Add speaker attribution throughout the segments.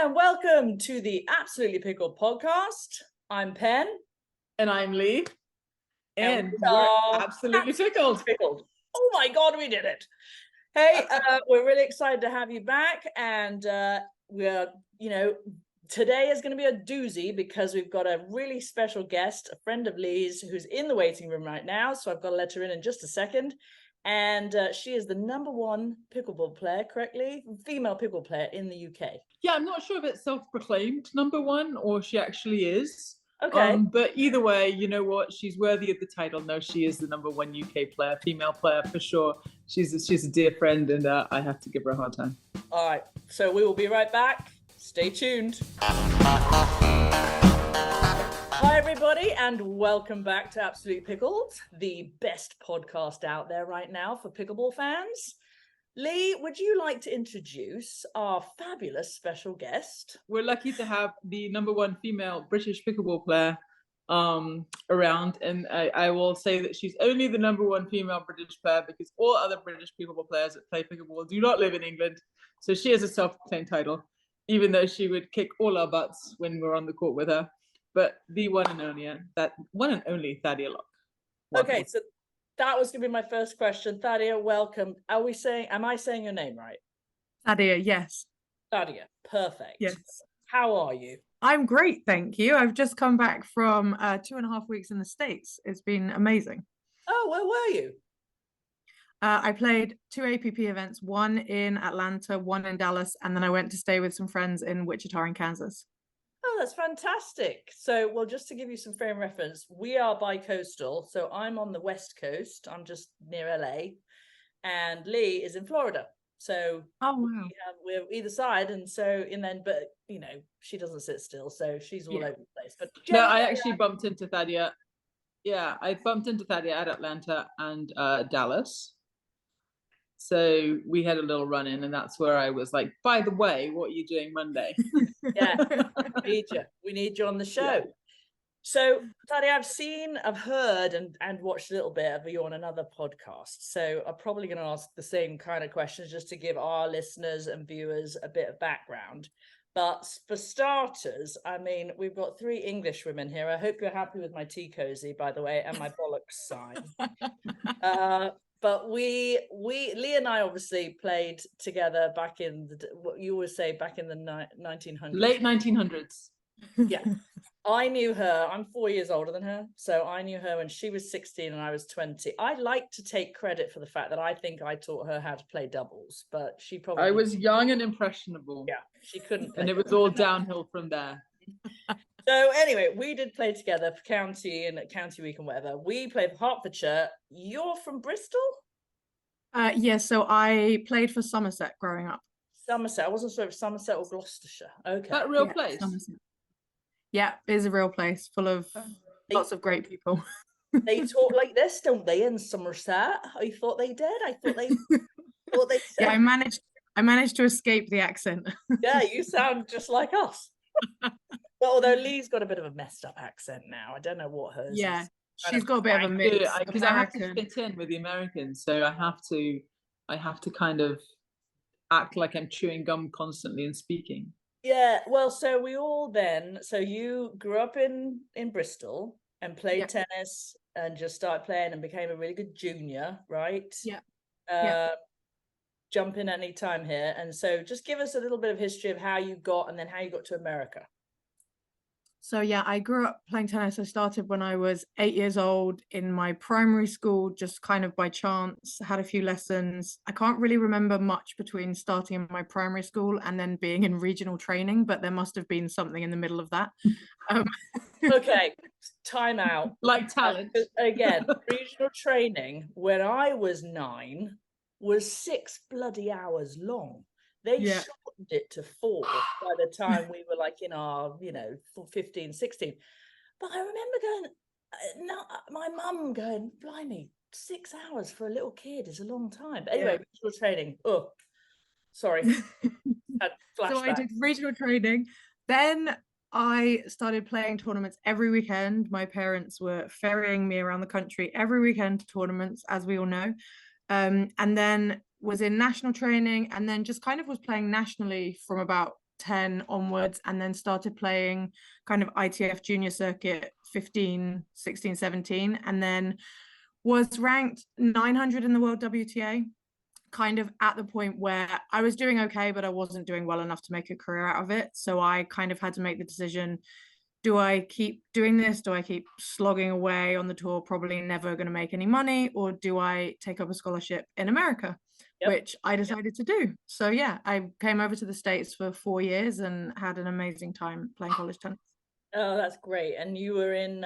Speaker 1: and welcome to the Absolutely Pickled podcast. I'm Pen.
Speaker 2: And I'm Lee. And we're absolutely pickled.
Speaker 1: Oh my God, we did it. Hey, we're really excited to have you back. And today is going to be a doozy because we've got a really special guest, a friend of Lee's who's in the waiting room right now. So I've got to let her in just a second. And she is the #1 pickleball player, correctly? Female pickleball player in the UK.
Speaker 2: Yeah, I'm not sure if it's self-proclaimed #1 or she actually is.
Speaker 1: Okay.
Speaker 2: But either way, you know what? She's worthy of the title. No, she is the #1 UK player, female player for sure. She's a dear friend, and I have to give her a hard time.
Speaker 1: All right. So we will be right back. Stay tuned. Hi, everybody, and welcome back to Absolutely Pickled, the best podcast out there right now for pickleball fans. Lee, would you like to introduce our fabulous special guest?
Speaker 2: We're lucky to have the #1 female British pickleball player around, and I will say that she's only the #1 female British player because all other British pickleball players that play pickleball do not live in England. So she has a self-proclaimed title, even though she would kick all our butts when we're on the court with her. But the one and only Thaddea Lock.
Speaker 1: Okay, so that was going to be my first question. Thaddea, welcome. Am I saying your name right?
Speaker 3: Thaddea, yes.
Speaker 1: Thaddea, perfect.
Speaker 3: Yes.
Speaker 1: How are you?
Speaker 3: I'm great, thank you. I've just come back from 2.5 weeks in the States. It's been amazing.
Speaker 1: Oh, where were you?
Speaker 3: I played 2 APP events, one in Atlanta, one in Dallas, and then I went to stay with some friends in Wichita in Kansas.
Speaker 1: Oh, that's fantastic. So, well, just to give you some frame reference, we are bi-coastal. So I'm on the West Coast. I'm just near LA. And Lee is in Florida. So we're either side. And so, but, you know, she doesn't sit still. So she's all over the place. But
Speaker 2: no, I actually bumped into Thaddea. Yeah, I bumped into Thaddea at Atlanta and Dallas. So we had a little run in, and that's where I was like, by the way, what are you doing Monday?
Speaker 1: Yeah, we need you on the show. Yeah. So, Thaddea, I've heard and watched a little bit of you on another podcast. So I'm probably going to ask the same kind of questions just to give our listeners and viewers a bit of background. But for starters, I mean, we've got 3 English women here. I hope you're happy with my tea cozy, by the way, and my bollocks sign. But Lee and I obviously played together back in what you always say back in the 1900s.
Speaker 2: Late 1900s.
Speaker 1: Yeah. I knew her. I'm 4 years older than her. So I knew her when she was 16 and I was 20. I like to take credit for the fact that I think I taught her how to play doubles, but she probably...
Speaker 2: I was young and impressionable.
Speaker 1: Yeah, she couldn't.
Speaker 2: And it was all downhill from there.
Speaker 1: So anyway, we did play together for county and county week and whatever. We played for Hertfordshire. You're from Bristol?
Speaker 3: Yeah, so I played for Somerset growing up.
Speaker 1: Somerset. I wasn't sure if Somerset or Gloucestershire. Okay.
Speaker 2: That real place?
Speaker 3: Somerset. Yeah, it is a real place full of lots of great people.
Speaker 1: They talk like this, don't they, in Somerset? I thought they did. I thought they said.
Speaker 3: Yeah, I managed to escape the accent.
Speaker 1: Yeah, you sound just like us. Well, although Lee's got a bit of a messed up accent now. I don't know what hers is.
Speaker 3: She's got a bit of a mix.
Speaker 2: Because I have to fit in with the Americans, so I have to kind of act like I'm chewing gum constantly and speaking.
Speaker 1: Yeah, well, so you grew up in Bristol and played tennis and just started playing and became a really good junior, right?
Speaker 3: Yeah.
Speaker 1: Jump in any time here. And so just give us a little bit of history of how you got to America.
Speaker 3: So yeah, I grew up playing tennis. I started when I was 8 years old in my primary school, just kind of by chance. I had a few lessons. I can't really remember much between starting in my primary school and then being in regional training, but there must have been something in the middle of that.
Speaker 1: Okay, time out.
Speaker 2: Like talent.
Speaker 1: Again, regional training when I was 9 was 6 bloody hours long. They shortened it to 4 by the time we were like in our, 15, 16. But I remember my mum going, blimey, 6 hours for a little kid is a long time. But anyway, regional training. Oh, sorry.
Speaker 3: So I did regional training. Then I started playing tournaments every weekend. My parents were ferrying me around the country every weekend to tournaments, as we all know. And then was in national training, and then just kind of was playing nationally from about 10 onwards, and then started playing kind of ITF junior circuit 15, 16, 17, and then was ranked 900 in the world WTA, kind of at the point where I was doing okay, but I wasn't doing well enough to make a career out of it. So I kind of had to make the decision, do I keep doing this? Do I keep slogging away on the tour, probably never going to make any money? Or do I take up a scholarship in America, which I decided to do? So yeah, I came over to the States for 4 years and had an amazing time playing college tennis.
Speaker 1: Oh, that's great. And you were in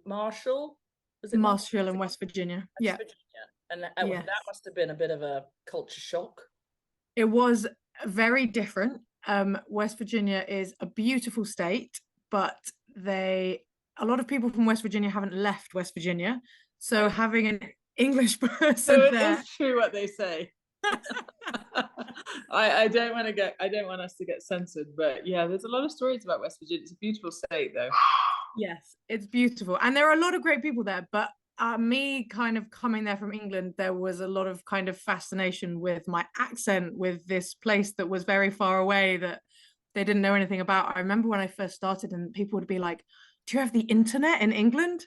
Speaker 1: Marshall? Was it
Speaker 3: Marshall in West Virginia?
Speaker 1: West Virginia. And
Speaker 3: Yes.
Speaker 1: that must have been a bit of a culture shock.
Speaker 3: It was very different. West Virginia is a beautiful state, but a lot of people from West Virginia haven't left West Virginia. So having an English person
Speaker 2: So it
Speaker 3: there.
Speaker 2: is true what they say. I don't want us to get censored, but yeah, there's a lot of stories about West Virginia. It's a beautiful state though.
Speaker 3: Yes, it's beautiful. And there are a lot of great people there, but me kind of coming there from England, there was a lot of kind of fascination with my accent, with this place that was very far away that they didn't know anything about. I remember when I first started and people would be like, do you have the internet in England?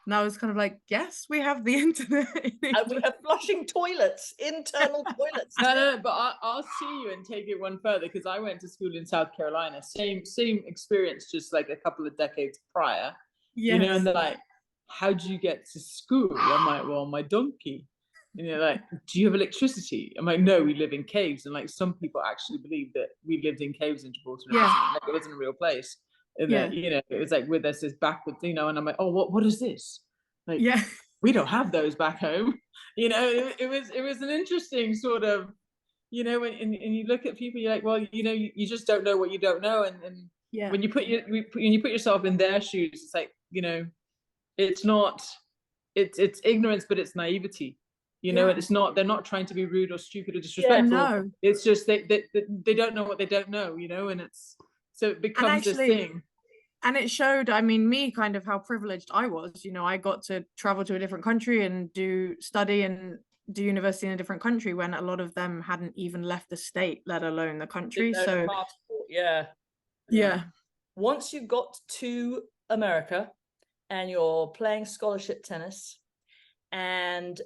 Speaker 3: And I was kind of like, yes, we have the internet in England.
Speaker 1: And we have flushing toilets, internal toilets.
Speaker 2: No, but I'll see you and take it one further, because I went to school in South Carolina. Same experience, just like a couple of decades prior.
Speaker 3: Yes.
Speaker 2: You know, and they're like, how'd you get to school? I'm like, well, my donkey. And they're like, do you have electricity? I'm like, no, we live in caves. And like, some people actually believe that we lived in caves in Gibraltar. Like, it wasn't a real place. And that, you know, it was like with us is backwards, you know, and I'm like, oh, what is this? Like, we don't have those back home. You know, it was an interesting sort of, you know, and you look at people, you're like, well, you know, you just don't know what you don't know. And when you put yourself in their shoes, it's like, you know, it's not, it's ignorance, but it's naivety, you know, and it's not, they're not trying to be rude or stupid or disrespectful.
Speaker 3: No.
Speaker 2: It's just they don't know what they don't know, you know, and it's, so it becomes this thing.
Speaker 3: And it showed, I mean, me kind of how privileged I was. You know, I got to travel to a different country and study and do university in a different country when a lot of them hadn't even left the state, let alone the country. So
Speaker 1: yeah. Once you got to America and you're playing scholarship tennis and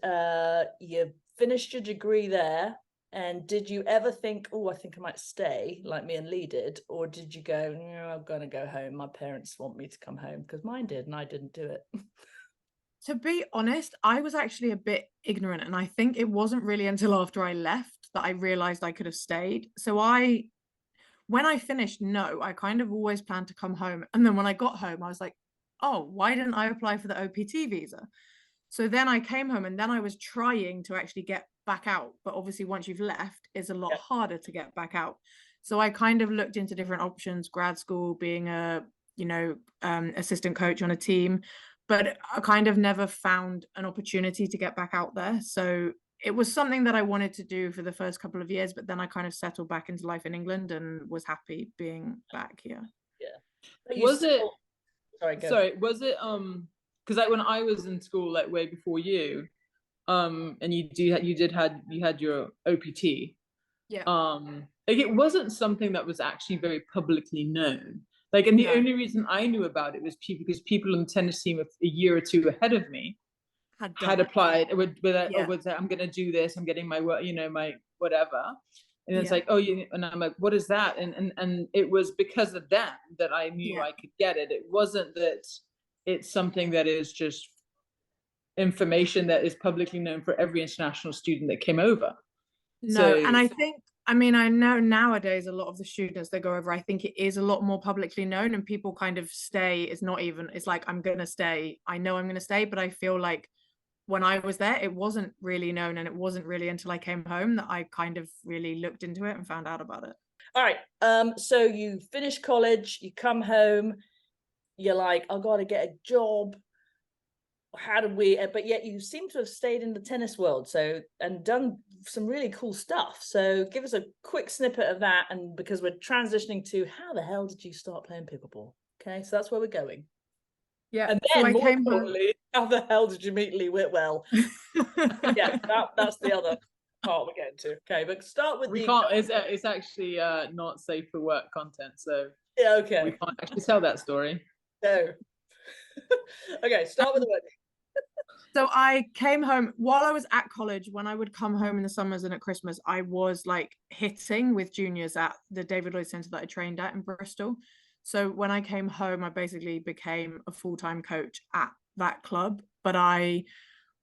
Speaker 1: you finished your degree there, and did you ever think, oh, I think I might stay, like me and Lee did? Or did you go, no, I'm going to go home. My parents want me to come home, because mine did, and I didn't do it.
Speaker 3: To be honest, I was actually a bit ignorant. And I think it wasn't really until after I left that I realized I could have stayed. So when I finished, I kind of always planned to come home. And then when I got home, I was like, oh, why didn't I apply for the OPT visa? So then I came home, and then I was trying to actually get back out, but obviously once you've left, it's a lot harder to get back out. So I kind of looked into different options, grad school, being a assistant coach on a team, but I kind of never found an opportunity to get back out there. So it was something that I wanted to do for the first couple of years, but then I kind of settled back into life in England and was happy being back here.
Speaker 2: Was it because like when I was in school, like way before you, and you had your OPT, like it wasn't something that was actually very publicly known, like, and the only reason I knew about it was because people on the tennis team a year or two ahead of me had applied with I'm going to do this, I'm getting my work, you know, my whatever, and it's like, oh, and I'm like, what is that? And it was because of them that I knew I could get it. It wasn't that it's something that is just information that is publicly known for every international student that came over.
Speaker 3: And I think, I mean, I know nowadays a lot of the students that go over, I think it is a lot more publicly known, and people kind of stay. It's like, I'm going to stay. I know I'm going to stay, but I feel like when I was there, it wasn't really known, and it wasn't really until I came home that I kind of really looked into it and found out about it.
Speaker 1: All right. So you finish college, you come home, you're like, I've got to get a job. But yet you seem to have stayed in the tennis world, and done some really cool stuff. So give us a quick snippet of that, and because we're transitioning to how the hell did you start playing pickleball? Okay, so that's where we're going.
Speaker 3: Yeah,
Speaker 1: and then more importantly, how the hell did you meet Lee Whitwell? That's the other. part we're getting to. Okay, but start with
Speaker 2: We can't. It's actually not safe for work content, so
Speaker 1: yeah, okay.
Speaker 2: we can't actually tell that story.
Speaker 1: No. Okay, start with the wedding.
Speaker 3: So I came home while I was at college. When I would come home in the summers and at Christmas, I was like hitting with juniors at the David Lloyd Centre that I trained at in Bristol. So when I came home, I basically became a full-time coach at that club. But I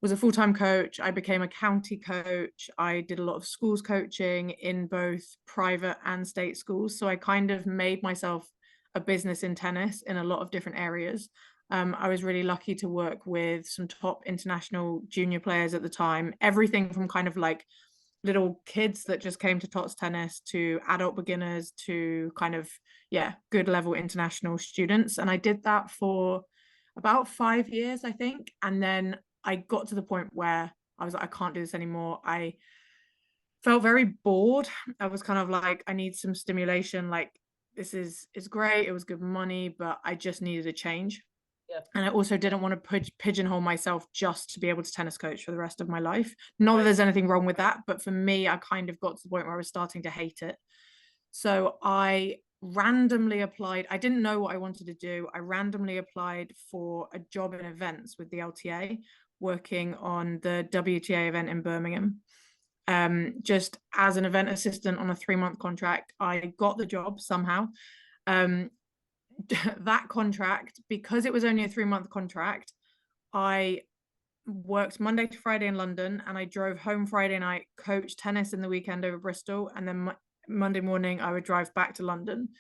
Speaker 3: was a full-time coach. I became a county coach. I did a lot of schools coaching in both private and state schools. So I kind of made myself a business in tennis in a lot of different areas. I was really lucky to work with some top international junior players at the time, everything from kind of like little kids that just came to TOTS tennis to adult beginners to kind of, yeah, good level international students. And I did that for about 5 years, I think. And then I got to the point where I was like, I can't do this anymore. I felt very bored. I was kind of like, I need some stimulation. Like, this is great. It was good money, but I just needed a change.
Speaker 1: Yeah.
Speaker 3: And I also didn't want to pigeonhole myself just to be able to tennis coach for the rest of my life. Not that there's anything wrong with that, but for me, I kind of got to the point where I was starting to hate it. So I randomly applied. I didn't know what I wanted to do. I randomly applied for a job in events with the LTA, working on the WTA event in Birmingham. Just as an event assistant on a 3-month contract. I got the job somehow. That contract, because it was only a 3-month contract, I worked Monday to Friday in London, and I drove home Friday night, coached tennis in the weekend over Bristol, and then Monday morning I would drive back to London.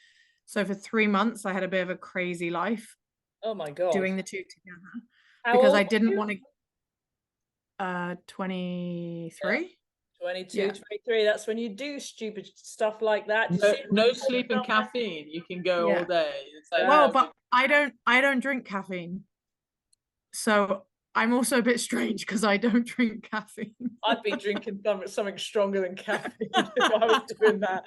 Speaker 3: So for 3 months I had a bit of a crazy life.
Speaker 1: Oh my God.
Speaker 3: Doing the two together.
Speaker 1: How
Speaker 3: because
Speaker 1: old
Speaker 3: I
Speaker 1: were
Speaker 3: didn't
Speaker 1: you?
Speaker 3: want to 23.
Speaker 1: 22,
Speaker 3: Yeah.
Speaker 1: 23. That's when you do stupid stuff like that.
Speaker 2: No sleep and caffeine. You can go
Speaker 3: Yeah.
Speaker 2: all day. It's like,
Speaker 3: Well, but I don't drink caffeine. So I'm also a bit strange because I don't drink caffeine.
Speaker 1: I'd be drinking something stronger than caffeine if I was doing that.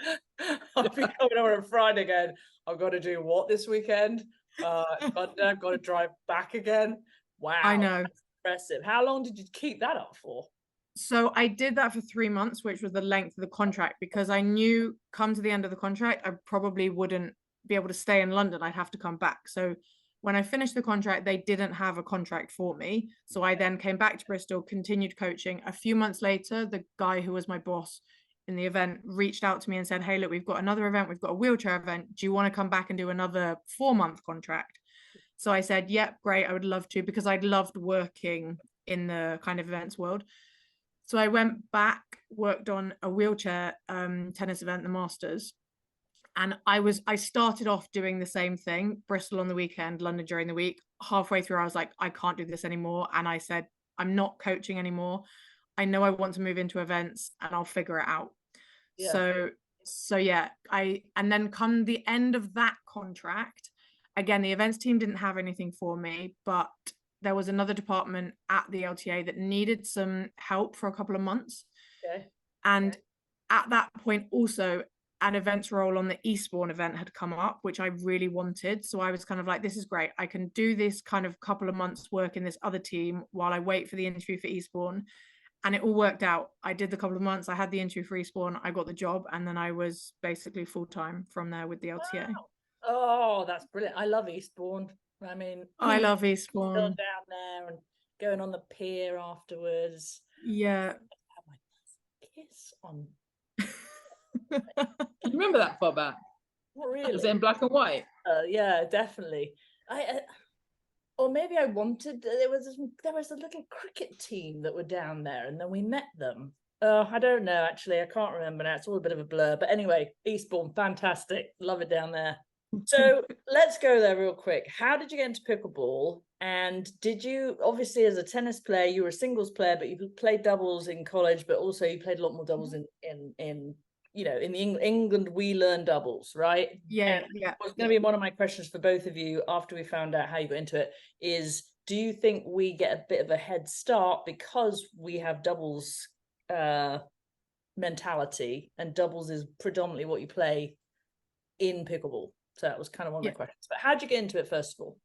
Speaker 1: I'd be coming over on Friday again. I've got to do what this weekend? Monday, I've got to drive back again. Wow.
Speaker 3: I know.
Speaker 1: That's impressive. How long did you keep that up for?
Speaker 3: So I did that for 3 months, which was the length of the contract, because I knew come to the end of the contract, I probably wouldn't be able to stay in London. I'd have to come back. So when I finished the contract, they didn't have a contract for me. So I then came back to Bristol, continued coaching. A few months later, the guy who was my boss in the event reached out to me and said, hey, look, we've got another event. We've got a wheelchair event. Do you want to come back and do another 4-month contract? So I said, yep, great. I would love to, because I'd loved working in the kind of events world. So I went back, worked on a wheelchair tennis event, the Masters. And I started off doing the same thing, Bristol on the weekend, London during the week. Halfway through, I was like, I can't do this anymore. And I said, I'm not coaching anymore. I know I want to move into events and I'll figure it out. Yeah. So yeah, and then come the end of that contract, again, the events team didn't have anything for me, but there was another department at the LTA that needed some help for a couple of months.
Speaker 1: Okay.
Speaker 3: And at that point also, an events role on the Eastbourne event had come up, which I really wanted. So I was kind of like, this is great. I can do this kind of couple of months work in this other team while I wait for the interview for Eastbourne. And it all worked out. I did the couple of months, I had the interview for Eastbourne, I got the job, and then I was basically full-time from there with the LTA.
Speaker 1: Wow. Oh, that's brilliant. I love Eastbourne. I mean,
Speaker 3: I love
Speaker 1: still
Speaker 3: Eastbourne.
Speaker 1: down there and going on the pier afterwards.
Speaker 3: Yeah.
Speaker 1: Have my kiss on.
Speaker 2: you remember that far back?
Speaker 1: Not really.
Speaker 2: Was it in black and white?
Speaker 1: Yeah, definitely. Or maybe I wanted. There was a little cricket team that were down there, and then we met them. I don't know, actually. I can't remember now. It's all a bit of a blur. But anyway, Eastbourne, fantastic. Love it down there. So let's go there real quick. How did you get into pickleball? And did you, obviously as a tennis player, you were a singles player, but you played doubles in college, but also you played a lot more doubles in you know, in the England, we learn doubles, right?
Speaker 3: Yeah,
Speaker 1: and
Speaker 3: yeah.
Speaker 1: What's going to be one of my questions for both of you after we found out how you got into it is, do you think we get a bit of a head start because we have doubles mentality, and doubles is predominantly what you play in pickleball? So that was kind of one of my questions. But how'd you get into it, first of all?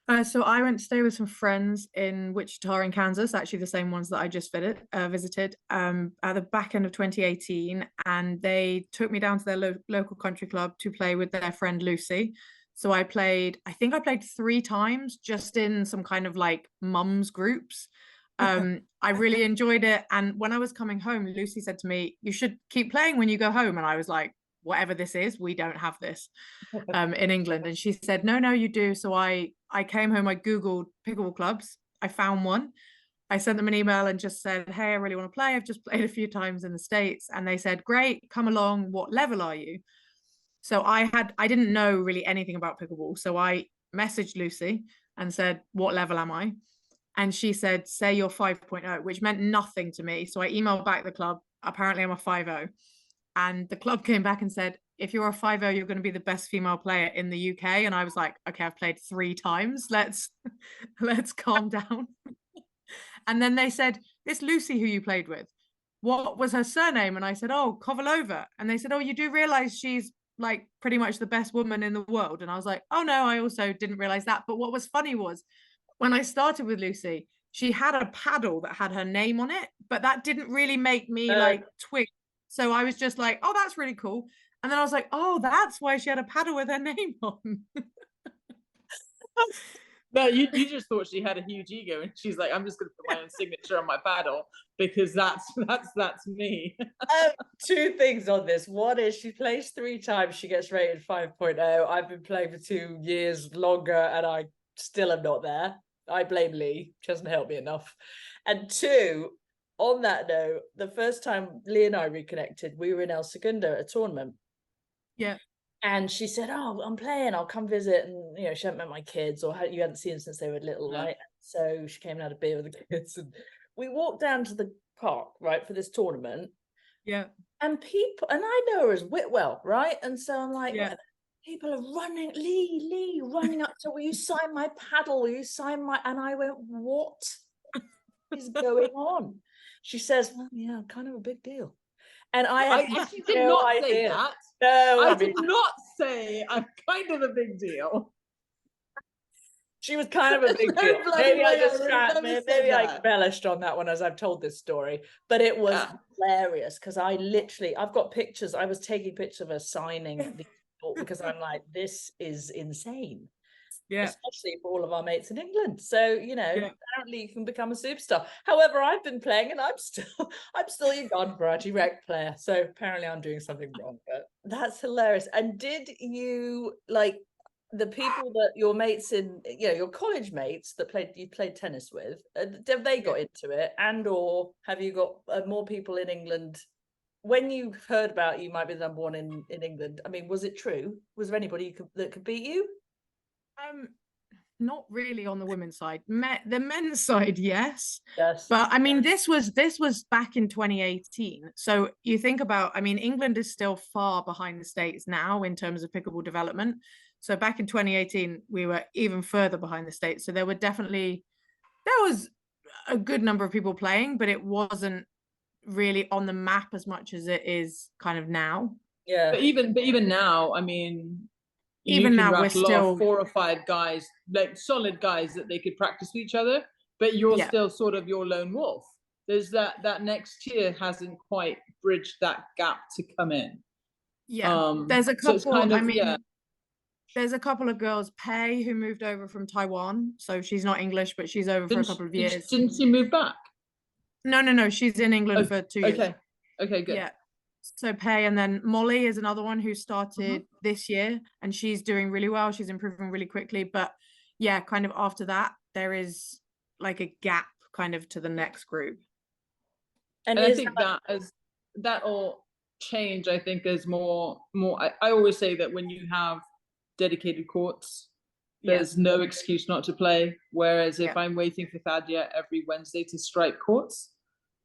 Speaker 3: So I went to stay with some friends in Wichita in Kansas, actually the same ones that I just visited at the back end of 2018, and they took me down to their local country club to play with their friend Lucy. So I think I played 3 times just in some kind of like mums groups. I really enjoyed it. And when I was coming home, Lucy said to me, "You should keep playing when you go home." And I was like, whatever this is, we don't have this in England. And she said, no, you do. So I came home, I Googled pickleball clubs. I found one. I sent them an email and just said, hey, I really want to play. I've just played a few times in the States. And they said, great, come along. What level are you? So I didn't know really anything about pickleball. So I messaged Lucy and said, what level am I? And she said, say you're 5.0, which meant nothing to me. So I emailed back the club. Apparently I'm a 5.0. And the club came back and said, if you're a 5.0, you're going to be the best female player in the UK. And I was like, okay, I've played 3 times. Let's calm down. And then they said, this Lucy who you played with, what was her surname? And I said, oh, Kovalova. And they said, oh, you do realize she's like pretty much the best woman in the world. And I was like, oh no, I also didn't realize that. But what was funny was when I started with Lucy, she had a paddle that had her name on it, but that didn't really make me like twig. So I was just like, oh, that's really cool. And then I was like, oh, that's why she had a paddle with her name on.
Speaker 2: No, you just thought she had a huge ego, and she's like, I'm just going to put my own signature on my paddle because that's me.
Speaker 1: 2 things on this. One is she plays 3 times, she gets rated 5.0. I've been playing for 2 years longer, and I still am not there. I blame Lee. She doesn't help me enough. And 2, on that note, the first time Lee and I reconnected, we were in El Segundo at a tournament.
Speaker 3: Yeah.
Speaker 1: And she said, oh, I'm playing, I'll come visit. And, you know, she hadn't met my kids, or you hadn't seen them since they were little, right? So she came and had a beer with the kids. And we walked down to the park, right, for this tournament.
Speaker 3: Yeah.
Speaker 1: And people, and I know her as Whitwell, right? And so I'm like,
Speaker 3: yeah.
Speaker 1: People are running, Lee, running up to, will you sign my paddle? Will you sign my, and I went, what is going on? She says, well, yeah, kind of a big deal. And I
Speaker 2: actually did not say that.
Speaker 1: No,
Speaker 2: I did not say I'm kind of a big deal.
Speaker 1: She was kind of a big deal. Maybe I embellished on that one as I've told this story, but it was hilarious because I've got pictures. I was taking pictures of her signing the book because I'm like, this is insane. Yeah, especially for all of our mates in England. So, you know, apparently you can become a superstar. However, I've been playing and I'm still your garden variety rec player. So apparently I'm doing something wrong, but that's hilarious. And did you, like, the people that your mates in, you know, your college mates that you played tennis with, have they got into it? And or have you got more people in England? When you heard about you might be the number one in England, I mean, was it true? Was there anybody that could beat you?
Speaker 3: Not really on the women's side. The men's side, yes.
Speaker 1: Yes.
Speaker 3: But I mean, this was back in 2018. So you think about, I mean, England is still far behind the States now in terms of pickleball development. So back in 2018, we were even further behind the States. So there was a good number of people playing, but it wasn't really on the map as much as it is kind of now.
Speaker 1: Yeah.
Speaker 2: But even now, I mean,
Speaker 3: even now we're still
Speaker 2: 4 or 5 guys, like solid guys that they could practice with each other, but you're still sort of your lone wolf. There's that next tier hasn't quite bridged that gap to come in.
Speaker 3: There's a couple, so there's a couple of girls, Pei, who moved over from Taiwan, so she's not English, but she's over for a couple of years.
Speaker 2: Didn't she move back?
Speaker 3: No, she's in England for 2 years.
Speaker 2: Okay, good.
Speaker 3: Yeah. So Pei, and then Molly is another one who started this year, and she's doing really well. She's improving really quickly. But yeah, kind of after that, there is like a gap kind of to the next group.
Speaker 2: And I think that all change, I think there's more. I always say that when you have dedicated courts, there's no excuse not to play. Whereas if I'm waiting for Thaddea every Wednesday to strike courts,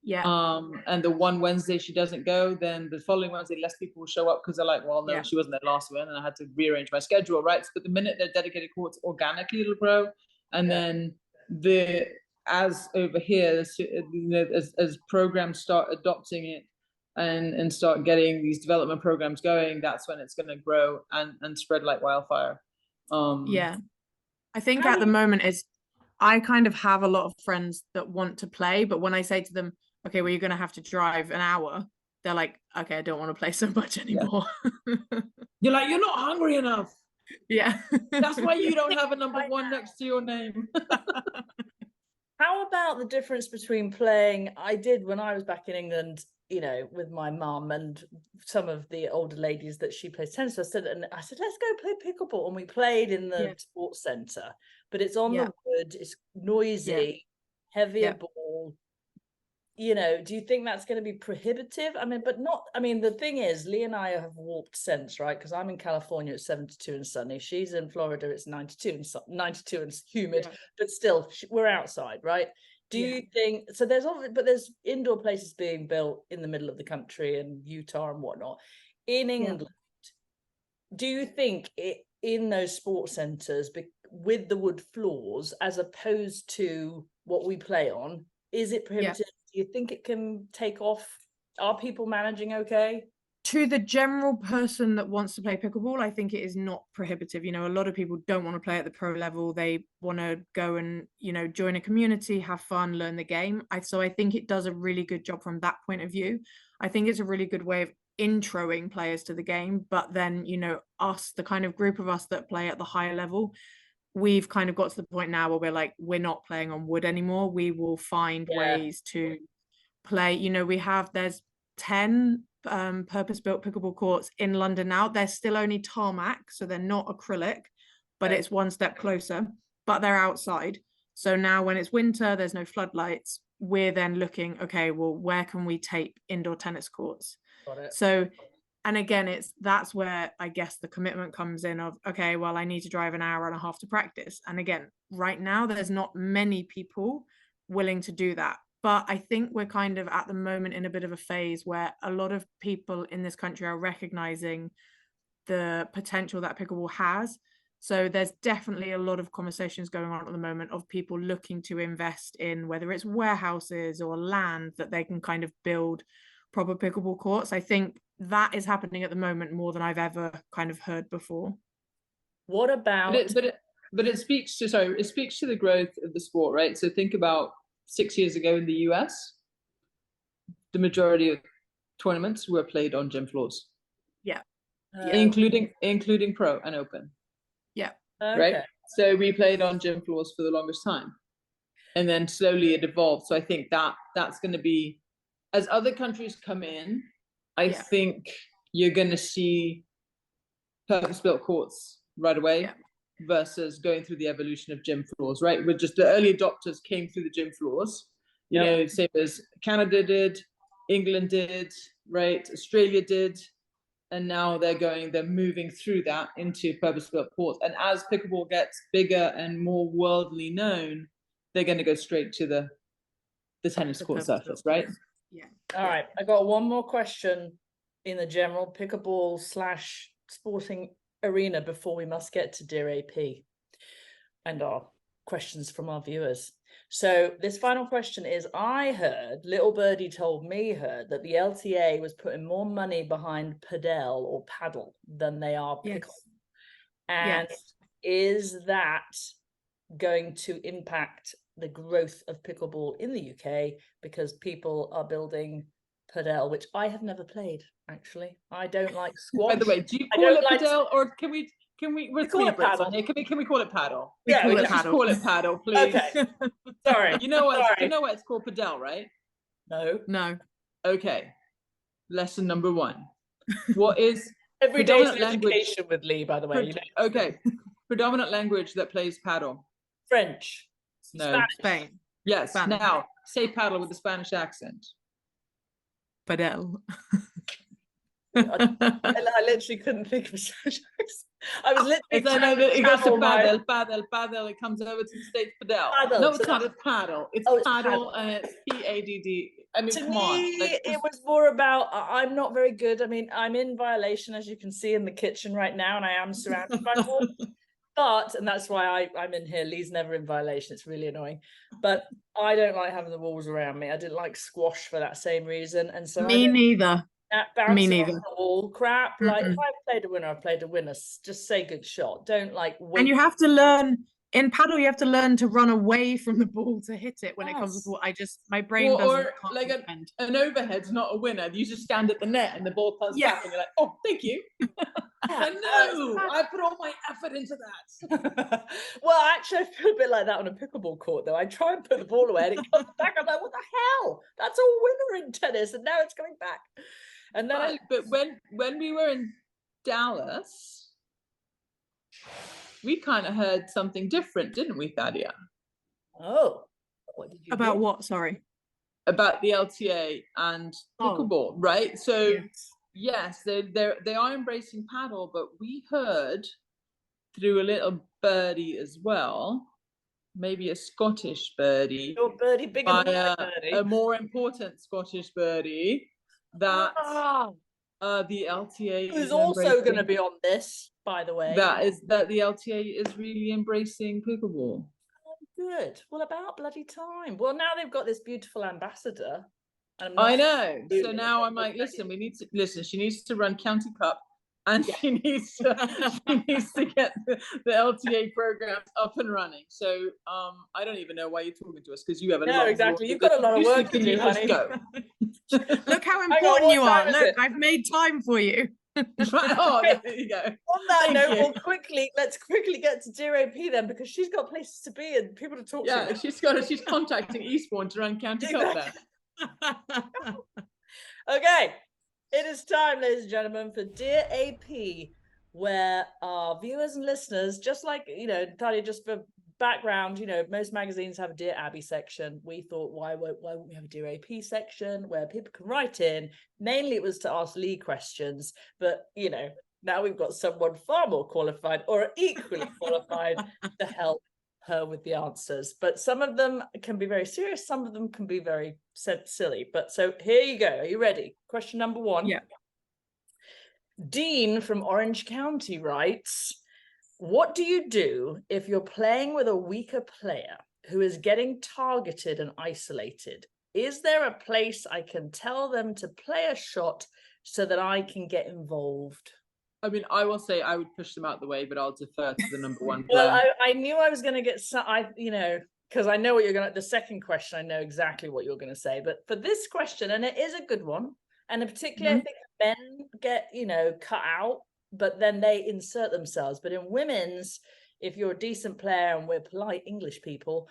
Speaker 2: and the one Wednesday she doesn't go, then the following Wednesday less people will show up because they're like, well, no, she wasn't there last one, and I had to rearrange my schedule, right? But the minute they're dedicated courts, organically it'll grow, and then as over here, as programs start adopting it and start getting these development programs going, that's when it's going to grow and spread like wildfire.
Speaker 3: I think
Speaker 1: How
Speaker 3: at the
Speaker 1: do you-
Speaker 3: moment I kind of have a lot of friends that want to play, but when I say to them, okay, well, you're going to have to drive an hour, they're like, okay, I don't want to play so much anymore.
Speaker 2: You're like, you're not hungry enough.
Speaker 3: Yeah.
Speaker 2: That's why you don't have a number one next to your name.
Speaker 1: How about the difference between playing? I did when I was back in England, you know, with my mum and some of the older ladies that she plays tennis. I said, let's go play pickleball, and we played in the
Speaker 3: Yeah.
Speaker 1: sports centre. But it's on
Speaker 3: Yeah.
Speaker 1: the wood, it's noisy, heavier
Speaker 3: Yeah.
Speaker 1: ball. You know, do you think that's going to be prohibitive? I mean, but not, I mean, the thing is, Lee and I have warped sense, right? Because I'm in California, it's 72 and sunny. She's in Florida, it's 92 and humid,
Speaker 3: Yeah.
Speaker 1: but still, we're outside, right? Do
Speaker 3: Yeah.
Speaker 1: you think, so there's indoor places being built in the middle of the country and Utah and whatnot. In England, do you think in those sports centres with the wood floors, as opposed to what we play on, is it prohibitive? Do you think it can take off? Are people managing okay?
Speaker 3: To the general person that wants to play pickleball, I think it is not prohibitive. You know, a lot of people don't want to play at the pro level. They want to go and, you know, join a community, have fun, learn the game. So I think it does a really good job from that point of view. I think it's a really good way of introing players to the game. But then, you know, us, the kind of group of us that play at the higher level, we've kind of got to the point now where we're like, we're not playing on wood anymore. We will find ways to play. You know, there's 10 purpose-built pickleball courts in London now. They're still only tarmac, so they're not acrylic, but it's one step closer, but they're outside. So now when it's winter, there's no floodlights. We're then looking, okay, well, where can we tape indoor tennis courts?
Speaker 1: Got it.
Speaker 3: So, and again, that's where I guess the commitment comes in of, okay, well, I need to drive an hour and a half to practice. And again, right now, there's not many people willing to do that. But I think we're kind of at the moment in a bit of a phase where a lot of people in this country are recognizing the potential that pickleball has. So there's definitely a lot of conversations going on at the moment of people looking to invest in whether it's warehouses or land that they can kind of build proper pickleball courts. I think that is happening at the moment more than I've ever kind of heard before.
Speaker 1: What about?
Speaker 2: But it speaks to the growth of the sport, right? So think about 6 years ago in the US, the majority of tournaments were played on gym floors.
Speaker 3: Yeah.
Speaker 2: Including pro and open.
Speaker 3: Yeah.
Speaker 2: Right.
Speaker 1: Okay.
Speaker 2: So we played on gym floors for the longest time. And then slowly it evolved. So I think that's going to be, as other countries come in, I think you're going to see purpose-built courts right away versus going through the evolution of gym floors, right? With just the early adopters came through the gym floors, you know, same as Canada did, England did, right? Australia did. And now they're moving through that into purpose-built courts. And as pickleball gets bigger and more worldly known, they're going to go straight to the tennis court surface, right?
Speaker 3: Yeah.
Speaker 1: All right. I got one more question in the general pickleball / sporting arena before we must get to Dear AP and our questions from our viewers. So this final question is, I heard, little birdie told me that the LTA was putting more money behind paddle than they are pickle. And is that going to impact the growth of pickleball in the UK because people are building padel, which I have never played, actually. I don't like squash.
Speaker 2: By the way, do you call it padel or can we we're
Speaker 1: call it
Speaker 2: Brits
Speaker 1: paddle.
Speaker 2: on here. Can we call it paddle?
Speaker 1: Let's
Speaker 2: just call it paddle, please.
Speaker 1: Okay. Sorry.
Speaker 2: You know what it's called, padel, right?
Speaker 1: No.
Speaker 2: Okay. Lesson number 1. What is
Speaker 1: every day's education with Lee, by the way? You know?
Speaker 2: Okay. Predominant language that plays paddle.
Speaker 1: French.
Speaker 2: No.
Speaker 1: Spanish.
Speaker 3: Spain.
Speaker 2: Yes.
Speaker 3: Spanish.
Speaker 2: Now say paddle with a Spanish accent.
Speaker 3: Padel.
Speaker 1: I literally couldn't think of a Spanish accent. I was literally
Speaker 2: it goes to paddle. It comes over to the States, padel. No, it's not. It's paddle. It's paddle, and it's PADD. I mean, come on.
Speaker 1: It was more about, I'm not very good. I mean, I'm in violation, as you can see, in the kitchen right now, and I am surrounded by walls. But, and that's why I'm in here. Lee's never in violation. It's really annoying. But I don't like having the walls around me. I didn't like squash for that same reason. And so
Speaker 3: Me neither.
Speaker 1: That bouncing off the wall crap. Like if I played a winner, I played a winner. Just say good shot. Don't like wait.
Speaker 3: And you have to learn in paddle, you have to learn to run away from the ball to hit it when it comes to the ball. My brain doesn't.
Speaker 2: Or like an overhead's not a winner. You just stand at the net and the ball comes back and you're like, oh, thank you. Like, no, I put all my effort into that.
Speaker 1: Well, actually, I feel a bit like that on a pickleball court, though. I try and put the ball away and it comes back. I'm like, what the hell? That's a winner in tennis, and now it's coming back. And then,
Speaker 2: but when we were in Dallas, we kind of heard something different, didn't we, Thaddea?
Speaker 1: Oh, what did you
Speaker 3: about
Speaker 1: hear?
Speaker 3: what? Sorry.
Speaker 2: About the LTA and pickleball, right? So yes, they are embracing paddle, but we heard through a little birdie as well, maybe a Scottish birdie,
Speaker 1: Your birdie bigger than my birdie.
Speaker 2: a more important Scottish birdie, that the LTA
Speaker 1: who's also going to be on this, by the way.
Speaker 2: That the LTA is really embracing pickleball.
Speaker 1: Good. Well, about bloody time. Well, now they've got this beautiful ambassador.
Speaker 2: I know. So now I'm like, listen, she needs to run County Cup, and she needs to get the LTA programs up and running. So I don't even know why you're talking to us, because you have a lot.
Speaker 1: Exactly. You've got a lot of work to do, honey.
Speaker 2: Go.
Speaker 3: Look how important you are. Look, I've made time for you.
Speaker 2: Oh, there you go.
Speaker 1: On that note, let's quickly get to Dear AP then, because she's got places to be and people to talk to.
Speaker 2: Yeah, she's contacting Eastbourne to run County Cup there.
Speaker 1: Okay, it is time, ladies and gentlemen, for Dear AP, where our viewers and listeners, just like, Thaddea, just for background, most magazines have a Dear Abby section. We thought, why won't we have a Dear AP section where people can write in? Mainly it was to ask Lee questions, but now we've got someone far more qualified or equally qualified to help her with the answers. But some of them can be very serious, some of them can be very silly. But so here you go. Are you ready? Question number 1.
Speaker 3: Yeah.
Speaker 1: Dean from Orange County writes, what do you do if you're playing with a weaker player who is getting targeted and isolated? Is there a place I can tell them to play a shot so that I can get involved?
Speaker 2: I mean, I will say I would push them out the way, but I'll defer to the number 1 player.
Speaker 1: Well, I knew I was going to get some, because I know what you're going to, the second question, I know exactly what you're going to say. But for this question, and it is a good one, and in particular, I think men get, cut out, but then they insert themselves. But in women's, if you're a decent player and we're polite English people,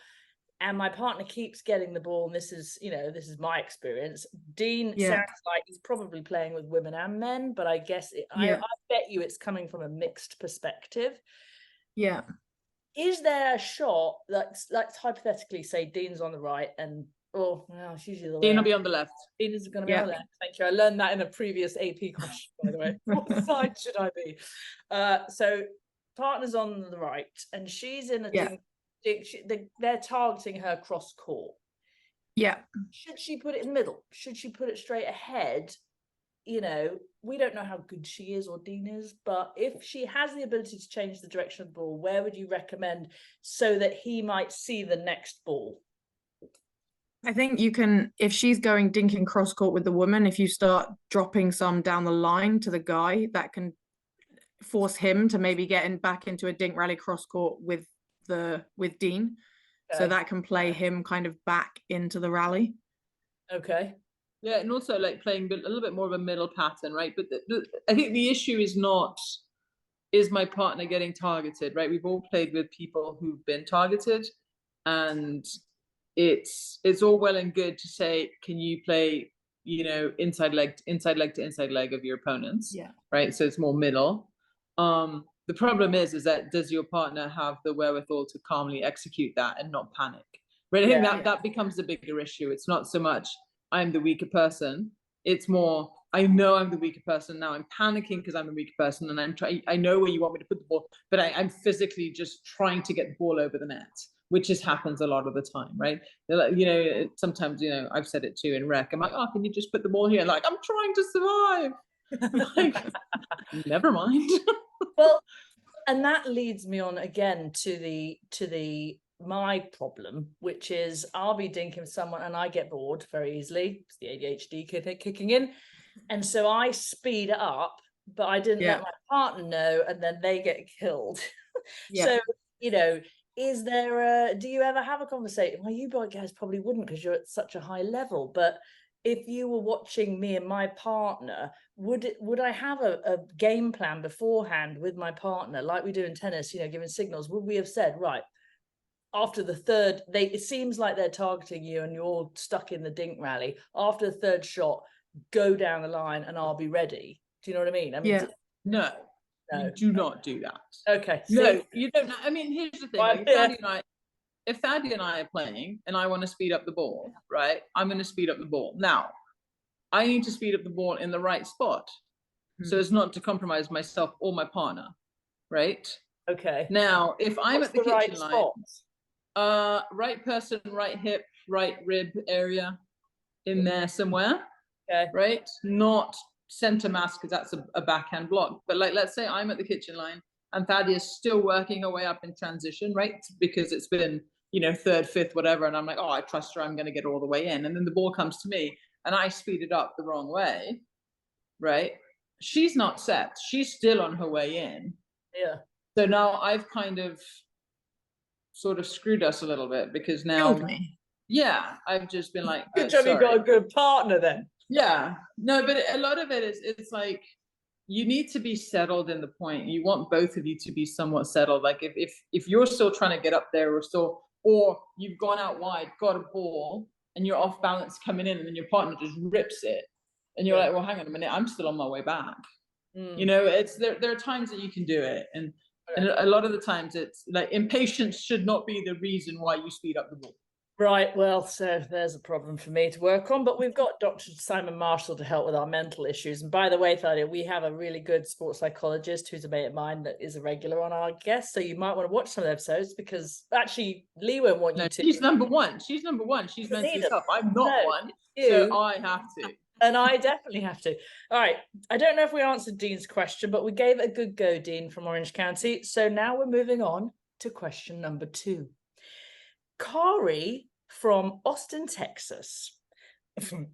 Speaker 1: and my partner keeps getting the ball, and this is my experience, Dean sounds like he's probably playing with women and men, but I guess I bet you it's coming from a mixed perspective. Yeah. Is there a shot, let's hypothetically say Dean's on the right and it's usually the
Speaker 2: Dean will be on the left.
Speaker 1: Dean is going to be on the left. Thank you. I learned that in a previous AP question, by the way. What side should I be? So partner's on the right, and she's in a they're targeting her cross court. Yeah. Should she put it in the middle? Should she put it straight ahead? We don't know how good she is or Dean is, but if she has the ability to change the direction of the ball, where would you recommend so that he might see the next ball?
Speaker 3: I think you can, if she's going dinking cross court with the woman, if you start dropping some down the line to the guy, that can force him to maybe get back into a dink rally cross court with Dean. Okay. So that can play him kind of back into the rally. Okay.
Speaker 2: Yeah, and also like playing a little bit more of a middle pattern, right? But I think the issue is not, is my partner getting targeted, right? We've all played with people who've been targeted, and it's all well and good to say, can you play, inside leg to inside leg of your opponents? Yeah. Right. So it's more middle. The problem is that does your partner have the wherewithal to calmly execute that and not panic? Right. I think that becomes the bigger issue. It's not so much I'm the weaker person. It's more, I know I'm the weaker person now. I'm panicking because I'm the weaker person, and I know where you want me to put the ball, but I'm physically just trying to get the ball over the net, which just happens a lot of the time, right? Sometimes, I've said it too in rec. I'm like, oh, can you just put the ball here? Like, I'm trying to survive. Like, never mind.
Speaker 1: Well, and that leads me on again to my problem, which is I'll be dinking with someone and I get bored very easily. It's the ADHD kicking in. And so I speed it up, but I didn't let my partner know, and then they get killed. So, is there do you ever have a conversation? Well, you guys probably wouldn't because you're at such a high level, but if you were watching me and my partner, would I have a game plan beforehand with my partner, like we do in tennis, you know, giving signals? Would we have said, right, after the third, it seems like they're targeting you and you're all stuck in the dink rally. After the third shot, go down the line and I'll be ready. Do you know what I mean? I mean,
Speaker 3: Yeah.
Speaker 2: No, you do not do that.
Speaker 1: Okay.
Speaker 2: No, you don't. I mean, here's the thing.
Speaker 1: Well,
Speaker 2: Like, if Thaddea and I are playing and I want to speed up the ball, right? I'm going to speed up the ball. Now, I need to speed up the ball in the right spot. So as not to compromise myself or my partner, right?
Speaker 1: Okay.
Speaker 2: Now, if I'm
Speaker 1: What's
Speaker 2: at the kitchen
Speaker 1: right
Speaker 2: line,
Speaker 1: spot?
Speaker 2: right person, right hip, right rib area in there somewhere,
Speaker 1: Okay.
Speaker 2: right? Not center mass, because that's a backhand block. But like, let's say I'm at the kitchen line and Thaddea's still working her way up in transition, right? Because it's been, you know, third, fifth, whatever. And I'm like, oh, I trust her, I'm going to get all the way in. And then the ball comes to me and I speed it up the wrong way, right? She's not set. She's still on her way in.
Speaker 1: Yeah.
Speaker 2: So now I've kind of sort of screwed us a little bit, because now, yeah, I've just been like,
Speaker 1: good job, you got a good partner then.
Speaker 2: Yeah, no, but a lot of it is, it's like, you need to be settled in the point. You want both of you to be somewhat settled. Like if you're still trying to get up there, or you've gone out wide, got a ball, and you're off balance coming in, and then your partner just rips it, and you're like, well, hang on a minute, I'm still on my way back. You know, it's there are times that you can do it, and a lot of the times it's like impatience should not be the reason why you speed up the ball.
Speaker 1: Right, well, so there's a problem for me to work on, but we've got Dr. Simon Marshall to help with our mental issues. And by the way, Thaddea, we have a really good sports psychologist who's a mate of mine that is a regular on our guest, so you might want to watch some of the episodes, because actually Lee won't want you to.
Speaker 2: She's number one. She's mentally tough. I'm not one, so I have to.
Speaker 1: And I definitely have to. All right, I don't know if we answered Dean's question, but we gave it a good go, Dean from Orange County. So now we're moving on to question number 2. Kari from Austin, Texas.
Speaker 2: Sounds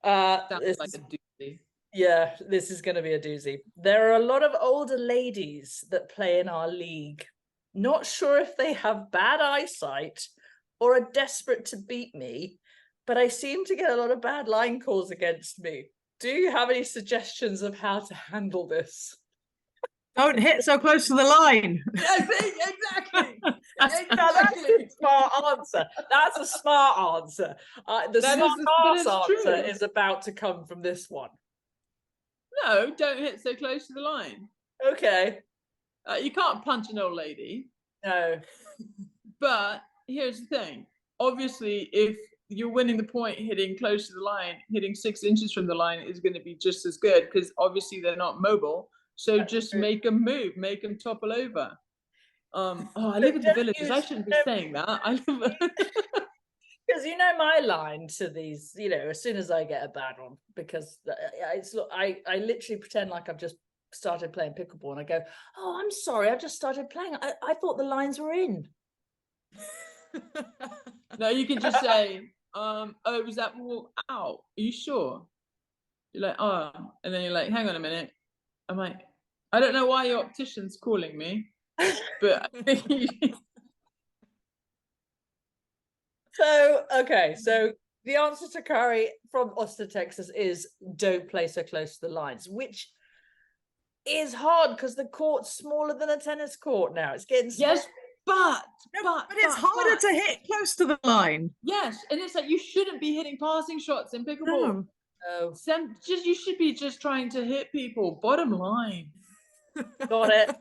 Speaker 2: like a doozy.
Speaker 1: Yeah, this is going to be a doozy. There are a lot of older ladies that play in our league. Not sure if they have bad eyesight or are desperate to beat me, but I seem to get a lot of bad line calls against me. Do you have any suggestions of how to handle this?
Speaker 3: Don't hit so close to the line.
Speaker 2: Yeah, exactly.
Speaker 1: That's a smart answer. That's a smart answer. The smart answer is about to come from this one.
Speaker 2: No, don't hit so close to the line.
Speaker 1: Okay.
Speaker 2: You can't punch an old lady.
Speaker 1: No.
Speaker 2: But here's the thing. Obviously, if you're winning the point, hitting close to the line, hitting 6 inches from the line is going to be just as good, because obviously they're not mobile. So that's just true. Make them move, make them topple over. I live in the villages. I shouldn't be saying that. I live
Speaker 1: because you know my line to these, you know, as soon as I get a bad one, because I literally pretend like I've just started playing pickleball, and I go, oh, I'm sorry, I've just started playing. I thought the lines were in.
Speaker 2: No, you can just say, oh, was that ball out? Are you sure? You're like, oh, and then you're like, hang on a minute. I'm like, I don't know why your optician's calling me, but
Speaker 1: so the answer to Kari from Austin, Texas is don't play so close to the lines, which is hard because the court's smaller than a tennis court now. It's getting smaller.
Speaker 2: Yes, but
Speaker 3: it's harder to hit close to the line.
Speaker 2: Yes, and it's like you shouldn't be hitting passing shots in pickleball.
Speaker 1: No.
Speaker 2: You should be just trying to hit people. Bottom line.
Speaker 1: Got it.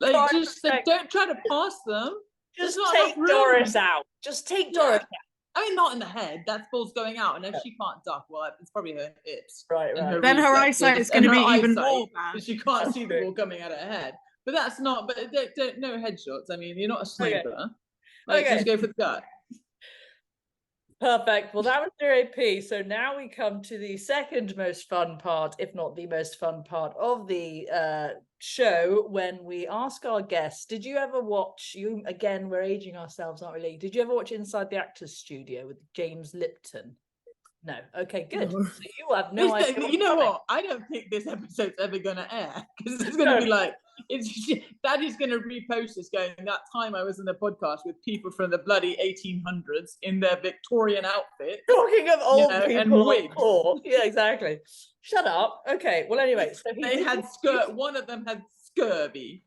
Speaker 2: Like, just like, don't try to pass them.
Speaker 1: Just take Doris out. Just take Doris out.
Speaker 2: I mean, not in the head. That ball's going out, and if she can't duck, well, it's probably her hips.
Speaker 1: Right.
Speaker 3: Then her eyesight is going to be even more bad.
Speaker 2: Because she can't see the ball coming out of her head. But that's not. But don't no headshots. I mean, you're not a sniper. Like, just go for the gut.
Speaker 1: Perfect. Well, that was your AP. So now we come to the second most fun part, if not the most fun part of the show, when we ask our guests, did you ever watch, again, we're aging ourselves, aren't we, Lee? Did you ever watch Inside the Actors Studio with James Lipton? No. Okay, good. So you have no idea.
Speaker 2: You know what? I don't think this episode's ever going to air, because it's going to be like, Daddy's going to repost this going, that time I was in a podcast with people from the bloody 1800s in their Victorian outfit.
Speaker 1: Talking of old people
Speaker 2: and
Speaker 1: on
Speaker 2: wigs.
Speaker 1: court. Yeah, exactly. Shut up. Okay. Well, anyway, so
Speaker 2: they had one of them had scurvy.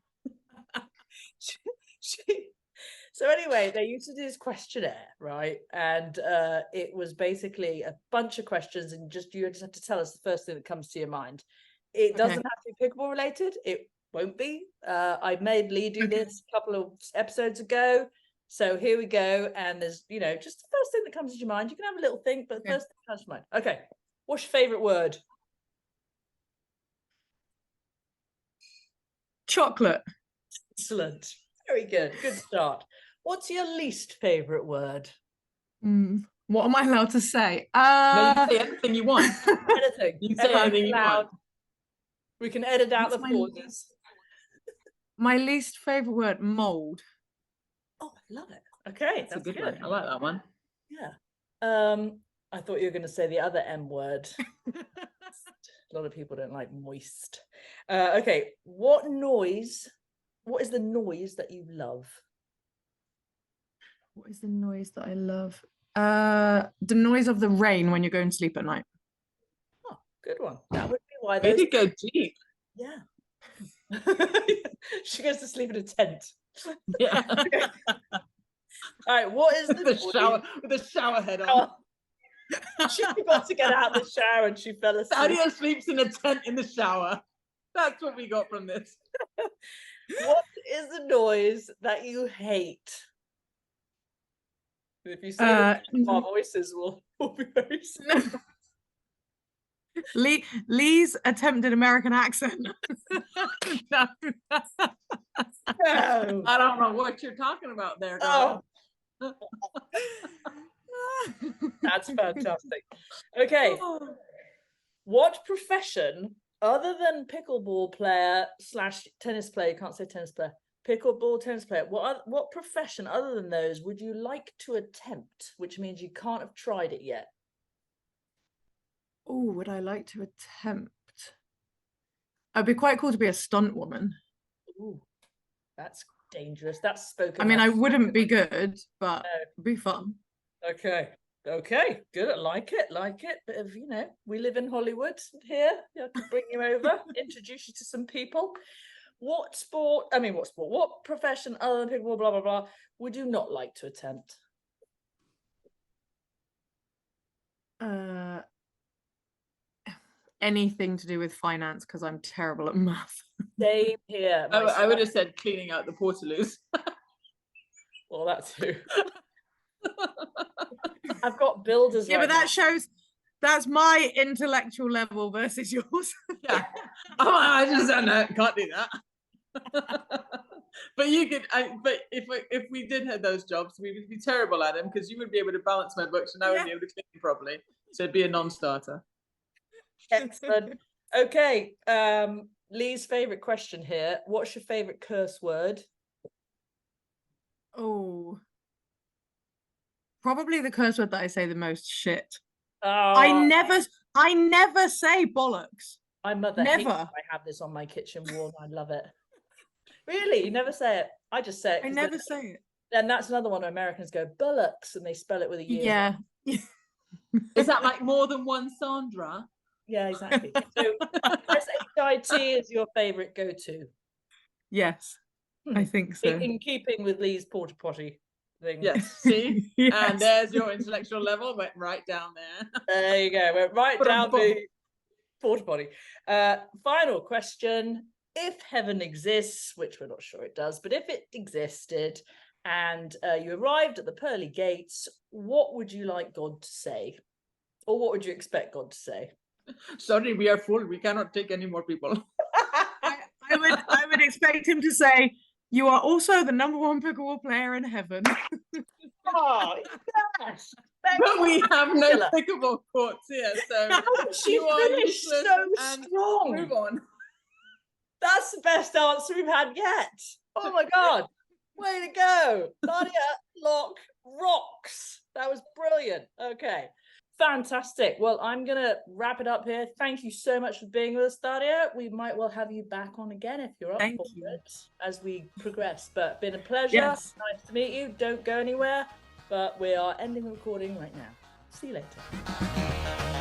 Speaker 1: So anyway, they used to do this questionnaire, right? And it was basically a bunch of questions, and you just have to tell us the first thing that comes to your mind. It doesn't have to be pickleball related. It won't be. I made Lee do this a couple of episodes ago. So here we go. And there's, just the first thing that comes to your mind. You can have a little think, but the first thing that comes to your mind. Okay. What's your favorite word?
Speaker 3: Chocolate.
Speaker 1: Excellent. Very good. Good start. What's your least favorite word?
Speaker 3: What am I allowed to say?
Speaker 2: No, you can say anything you want.
Speaker 1: Anything.
Speaker 2: You can say anything you want.
Speaker 1: We can edit out the pauses.
Speaker 3: My least favorite word, mold.
Speaker 1: Oh, I love it. Okay,
Speaker 2: that's a good one. I like that one.
Speaker 1: Yeah. I thought you were going to say the other M word. A lot of people don't like moist. Okay, what is the noise that you love?
Speaker 3: What is the noise that I love? The noise of the rain when you're going to sleep at night.
Speaker 1: Oh, good one. That would be why
Speaker 2: those. Maybe go deep.
Speaker 1: Yeah. She goes to sleep in a tent.
Speaker 2: Yeah.
Speaker 1: All right. What is
Speaker 2: the shower with the shower head on?
Speaker 1: She got to get out of the shower and she fell asleep.
Speaker 2: Thaddea sleeps in a tent in the shower. That's what we got from this.
Speaker 1: What is the noise that you hate? If you say that, our voices will be very similar.
Speaker 3: Lee's attempted American accent.
Speaker 2: No. I don't know what you're talking about there, girl.
Speaker 1: Oh. That's fantastic. Okay. What profession other than pickleball player / tennis player, you can't say tennis player, pickleball tennis player, what profession other than those would you like to attempt, which means you can't have tried it yet?
Speaker 3: Oh, would I like to attempt? It'd be quite cool to be a stunt woman.
Speaker 1: Ooh, that's dangerous. That's spoken.
Speaker 3: I mean, I wouldn't be good, but it'd be fun.
Speaker 1: Okay. Good. I like it. Bit of, we live in Hollywood here. I can bring you over, introduce you to some people. What profession other than pickleball, blah, blah, blah, would you not like to attempt?
Speaker 3: Anything to do with finance, because I'm terrible at math.
Speaker 1: Same here.
Speaker 2: I would have said cleaning out the portaloos.
Speaker 1: Well, that's who. I've got builders.
Speaker 3: Yeah, but that shows that's my intellectual level versus yours.
Speaker 2: Yeah. I just don't know. Can't do that. But you could. But if we did have those jobs, we would be terrible at them because you would be able to balance my books and I wouldn't be able to clean properly. So it'd be a non-starter.
Speaker 1: Excellent. Okay. Lee's favorite question here. What's your favorite curse word?
Speaker 3: Oh, probably the curse word that I say the most, shit.
Speaker 1: Oh,
Speaker 3: I never say bollocks.
Speaker 1: My mother hates I have this on my kitchen wall. I love it. Really? You never say it? I just say it.
Speaker 3: I never say it.
Speaker 1: And that's another one where Americans go bullocks and they spell it with a U.
Speaker 3: Yeah.
Speaker 2: Is that like more than one Sandra?
Speaker 1: Yeah, exactly. So SHIT is your favorite go-to?
Speaker 3: Yes, I think so.
Speaker 1: In keeping with Lee's porta potty thing.
Speaker 2: Yes, see?
Speaker 3: Yes.
Speaker 2: And there's your intellectual level, went right down there.
Speaker 1: There you go, went right down the porta potty. Final question. If heaven exists, which we're not sure it does, but if it existed and you arrived at the pearly gates, what would you like God to say? Or what would you expect God to say?
Speaker 2: Sorry, we are full. We cannot take any more people.
Speaker 3: I would expect him to say, "You are also the #1 pickleball player in heaven."
Speaker 1: Oh, yes.
Speaker 2: But we have no pickleball courts here, so
Speaker 1: you are useless so strong.
Speaker 2: Move on.
Speaker 1: That's the best answer we've had yet. Oh my God. Way to go. Thaddea Lock rocks. That was brilliant. Okay. Fantastic. Well, I'm going to wrap it up here. Thank you so much for being with us, Thaddea. We might well have you back on again if you're up
Speaker 3: Thank
Speaker 1: for
Speaker 3: you.
Speaker 1: it as we progress. But been a pleasure.
Speaker 3: Yes.
Speaker 1: Nice to meet you. Don't go anywhere. But we are ending the recording right now. See you later.